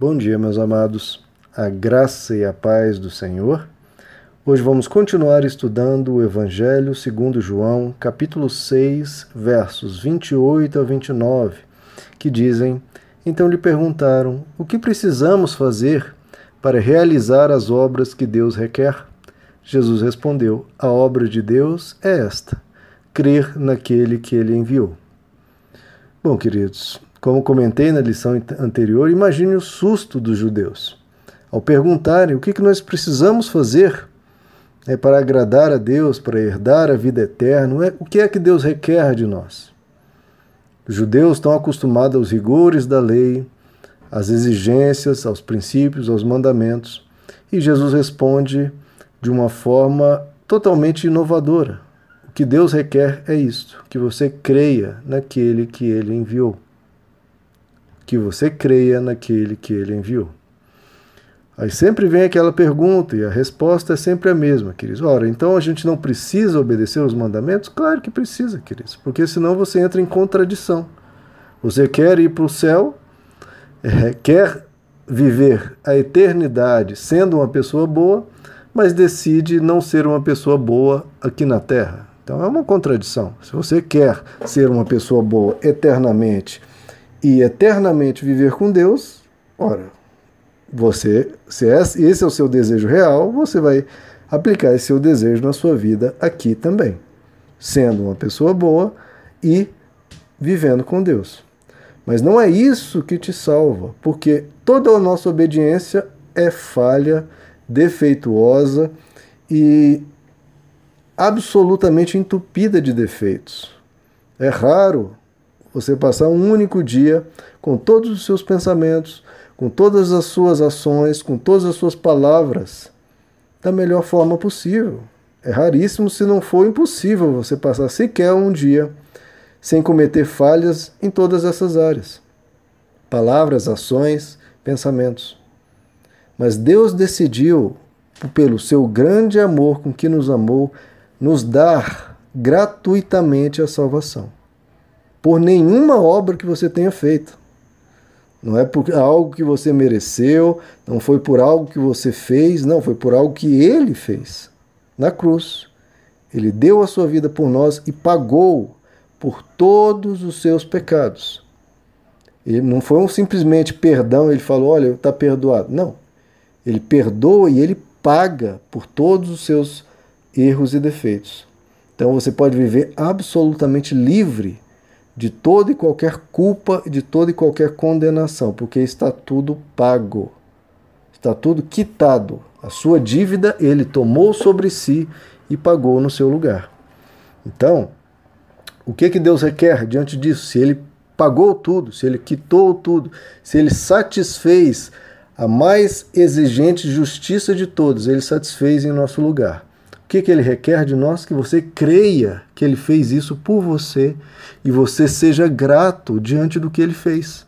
Bom dia, meus amados, a graça e a paz do Senhor. Hoje vamos continuar estudando o Evangelho segundo João, capítulo 6, versos 28 a 29, que dizem: Então lhe perguntaram, o que precisamos fazer para realizar as obras que Deus requer? Jesus respondeu, a obra de Deus é esta, crer naquele que ele enviou. Bom, queridos, como comentei na lição anterior, imagine o susto dos judeus ao perguntarem o que nós precisamos fazer para agradar a Deus, para herdar a vida eterna, o que é que Deus requer de nós? Os judeus estão acostumados aos rigores da lei, às exigências, aos princípios, aos mandamentos, e Jesus responde de uma forma totalmente inovadora. O que Deus requer é isto, que você creia naquele que ele enviou. Que você creia naquele que ele enviou. Aí sempre vem aquela pergunta e a resposta é sempre a mesma, queridos. Ora, então a gente não precisa obedecer os mandamentos? Claro que precisa, queridos, porque senão você entra em contradição. Você quer ir para o céu, quer viver a eternidade sendo uma pessoa boa, mas decide não ser uma pessoa boa aqui na Terra. Então é uma contradição. Se você quer ser uma pessoa boa eternamente e eternamente viver com Deus, ora, se esse é o seu desejo real, você vai aplicar esse seu desejo na sua vida aqui também, sendo uma pessoa boa e vivendo com Deus. Mas não é isso que te salva, porque toda a nossa obediência é falha, defeituosa e absolutamente entupida de defeitos. É raro você passar um único dia com todos os seus pensamentos, com todas as suas ações, com todas as suas palavras, da melhor forma possível. É raríssimo, se não for impossível, você passar sequer um dia sem cometer falhas em todas essas áreas. Palavras, ações, pensamentos. Mas Deus decidiu, pelo seu grande amor com que nos amou, nos dar gratuitamente a salvação. Por nenhuma obra que você tenha feito. Não é por algo que você mereceu, não foi por algo que você fez, não, foi por algo que Ele fez na cruz. Ele deu a sua vida por nós e pagou por todos os seus pecados. Ele não foi um simplesmente perdão, ele falou, olha, está perdoado. Não, ele perdoa e ele paga por todos os seus erros e defeitos. Então você pode viver absolutamente livre de toda e qualquer culpa, de toda e qualquer condenação, porque está tudo pago, está tudo quitado. A sua dívida ele tomou sobre si e pagou no seu lugar. Então, o que Deus requer diante disso? Se ele pagou tudo, se ele quitou tudo, se ele satisfez a mais exigente justiça de todos, ele satisfez em nosso lugar. O que ele requer de nós? Que você creia que ele fez isso por você e você seja grato diante do que ele fez.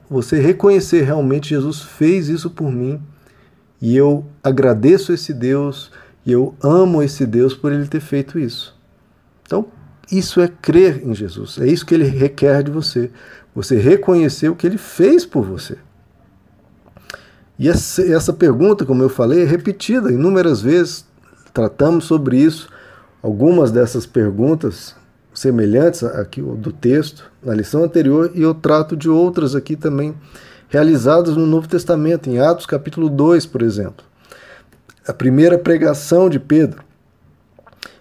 Você reconhecer realmente Jesus fez isso por mim e eu agradeço esse Deus e eu amo esse Deus por ele ter feito isso. Então, isso é crer em Jesus, é isso que ele requer de você. Você reconhecer o que ele fez por você. E essa pergunta, como eu falei, é repetida inúmeras vezes. Tratamos sobre isso. Algumas dessas perguntas semelhantes aqui do texto, na lição anterior, e eu trato de outras aqui também, realizadas no Novo Testamento, em Atos capítulo 2, por exemplo. A primeira pregação de Pedro,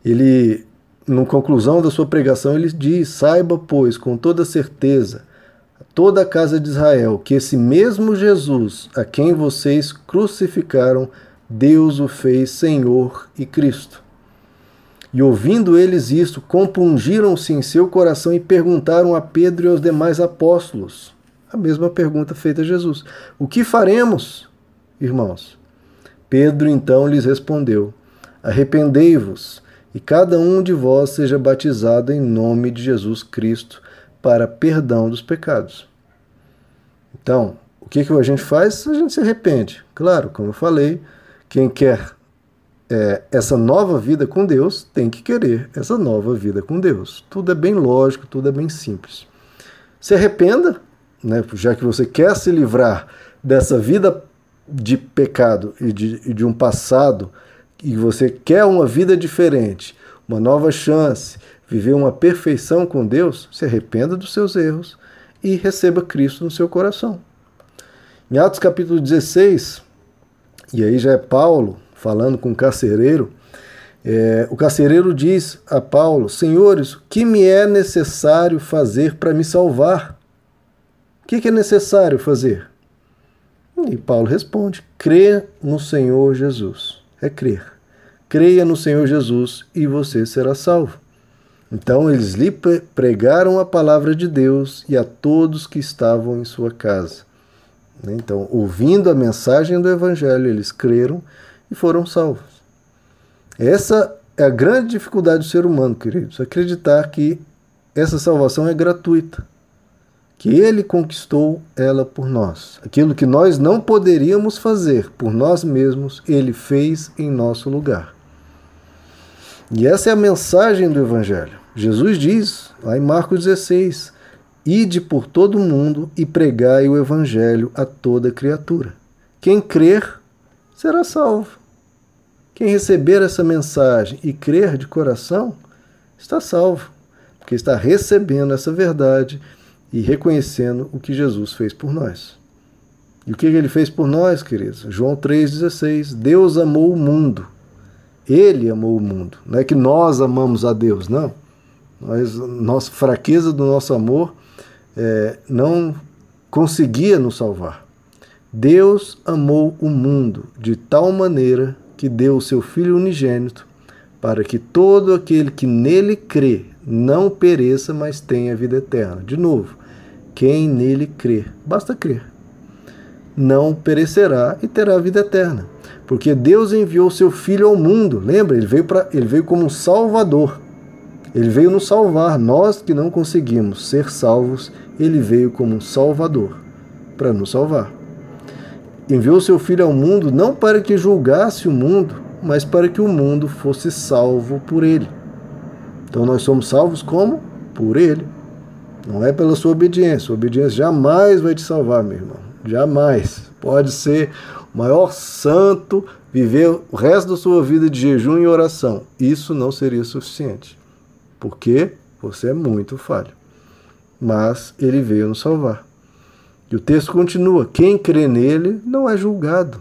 ele, na conclusão da sua pregação, ele diz, saiba, pois, com toda certeza, toda a casa de Israel, que esse mesmo Jesus, a quem vocês crucificaram, Deus o fez Senhor e Cristo. E ouvindo eles isto, compungiram-se em seu coração e perguntaram a Pedro e aos demais apóstolos, a mesma pergunta feita a Jesus, o que faremos, irmãos? Pedro então lhes respondeu, arrependei-vos, e cada um de vós seja batizado em nome de Jesus Cristo, para perdão dos pecados. Então, o que a gente faz? A gente se arrepende. Claro, como eu falei, quem quer essa nova vida com Deus tem que querer essa nova vida com Deus. Tudo é bem lógico, tudo é bem simples. Se arrependa, né? Já que você quer se livrar dessa vida de pecado e de um passado, e você quer uma vida diferente, uma nova chance, viver uma perfeição com Deus, se arrependa dos seus erros e receba Cristo no seu coração. Em Atos capítulo 16, e aí já é Paulo falando com o carcereiro, o carcereiro diz a Paulo: Senhores, o que me é necessário fazer para me salvar? O que é necessário fazer? E Paulo responde: crer no Senhor Jesus. É crer. Creia no Senhor Jesus e você será salvo. Então eles lhe pregaram a palavra de Deus e a todos que estavam em sua casa. Então, ouvindo a mensagem do Evangelho, eles creram e foram salvos. Essa é a grande dificuldade do ser humano, queridos, acreditar que essa salvação é gratuita, que Ele conquistou ela por nós. Aquilo que nós não poderíamos fazer por nós mesmos, Ele fez em nosso lugar. E essa é a mensagem do Evangelho. Jesus diz, lá em Marcos 16, ide por todo o mundo e pregai o Evangelho a toda criatura. Quem crer será salvo. Quem receber essa mensagem e crer de coração está salvo, porque está recebendo essa verdade e reconhecendo o que Jesus fez por nós. E o que Ele fez por nós, queridos? João 3,16, Deus amou o mundo. Ele amou o mundo. Não é que nós amamos a Deus, não. Nossa fraqueza do nosso amor não conseguia nos salvar. Deus amou o mundo de tal maneira que deu o seu Filho unigênito para que todo aquele que nele crê não pereça, mas tenha vida eterna. De novo, quem nele crê, basta crer, não perecerá e terá vida eterna. Porque Deus enviou seu Filho ao mundo. Lembra? Ele veio como um salvador. Ele veio nos salvar. Nós que não conseguimos ser salvos, Ele veio como um salvador para nos salvar. Enviou seu Filho ao mundo não para que julgasse o mundo, mas para que o mundo fosse salvo por Ele. Então nós somos salvos como? Por Ele. Não é pela sua obediência. A obediência jamais vai te salvar, meu irmão. Jamais. Pode ser o maior santo, viver o resto da sua vida de jejum e oração. Isso não seria suficiente. Porque você é muito falho. Mas Ele veio nos salvar. E o texto continua: quem crê nele não é julgado.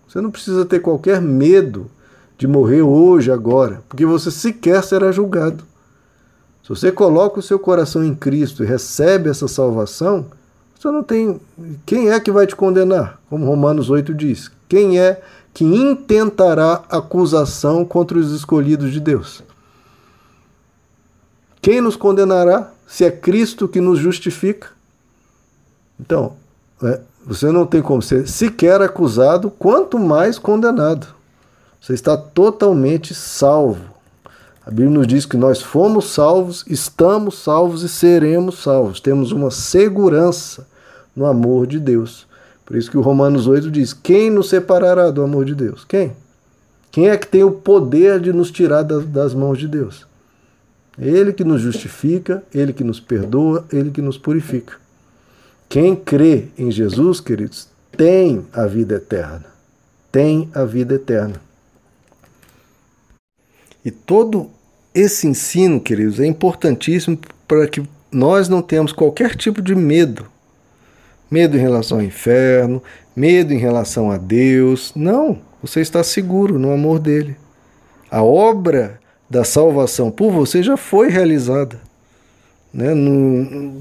Você não precisa ter qualquer medo de morrer hoje, agora, porque você sequer será julgado. Se você coloca o seu coração em Cristo e recebe essa salvação, você não tem... Quem é que vai te condenar? Como Romanos 8 diz. Quem é que intentará acusação contra os escolhidos de Deus? Quem nos condenará se é Cristo que nos justifica? Então, você não tem como ser sequer acusado, quanto mais condenado. Você está totalmente salvo. A Bíblia nos diz que nós fomos salvos, estamos salvos e seremos salvos. Temos uma segurança no amor de Deus. Por isso que o Romanos 8 diz: quem nos separará do amor de Deus? Quem? Quem é que tem o poder de nos tirar das mãos de Deus? Ele que nos justifica, Ele que nos perdoa, Ele que nos purifica. Quem crê em Jesus, queridos, tem a vida eterna. Tem a vida eterna. E todo esse ensino, queridos, é importantíssimo para que nós não tenhamos qualquer tipo de medo. Medo em relação ao inferno, medo em relação a Deus. Não, você está seguro no amor dele. A obra da salvação por você já foi realizada.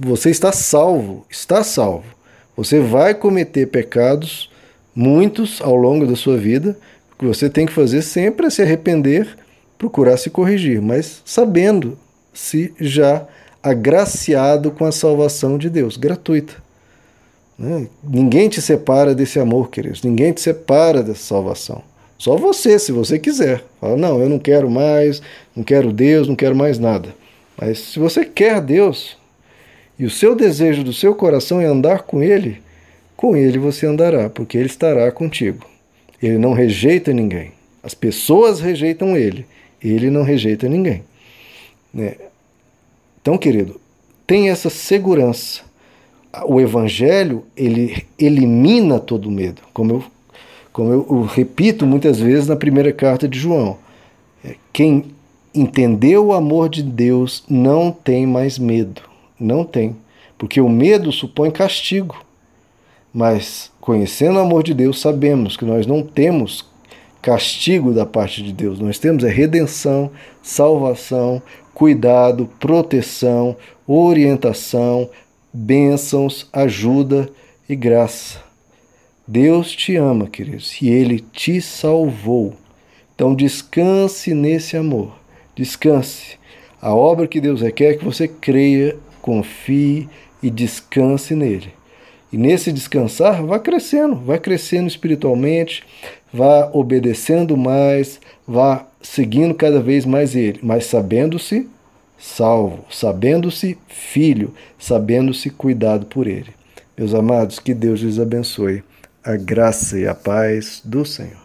Você está salvo, está salvo. Você vai cometer pecados, muitos ao longo da sua vida. O que você tem que fazer sempre é se arrepender, procurar se corrigir, mas sabendo-se já agraciado com a salvação de Deus, gratuita. Ninguém te separa desse amor, queridos. Ninguém te separa dessa salvação. Só você, se você quiser. Fala, não, eu não quero mais, não quero Deus, não quero mais nada. Mas se você quer Deus, e o seu desejo do seu coração é andar com Ele você andará, porque Ele estará contigo. Ele não rejeita ninguém. As pessoas rejeitam Ele não rejeita ninguém. Então, querido, tenha essa segurança. o Evangelho, ele elimina todo medo, como eu repito muitas vezes na primeira carta de João. Quem entendeu o amor de Deus não tem mais medo, não tem, porque o medo supõe castigo. Mas, conhecendo o amor de Deus, sabemos que nós não temos castigo da parte de Deus. Nós temos a redenção, salvação, cuidado, proteção, orientação, bênçãos, ajuda e graça. Deus te ama, queridos, e Ele te salvou. Então descanse nesse amor, descanse. A obra que Deus requer é que você creia, confie e descanse nele. E nesse descansar, vá crescendo espiritualmente, vá obedecendo mais, vá seguindo cada vez mais Ele, mas sabendo-se salvo, sabendo-se filho, sabendo-se cuidado por Ele. Meus amados, que Deus lhes abençoe. A graça e a paz do Senhor.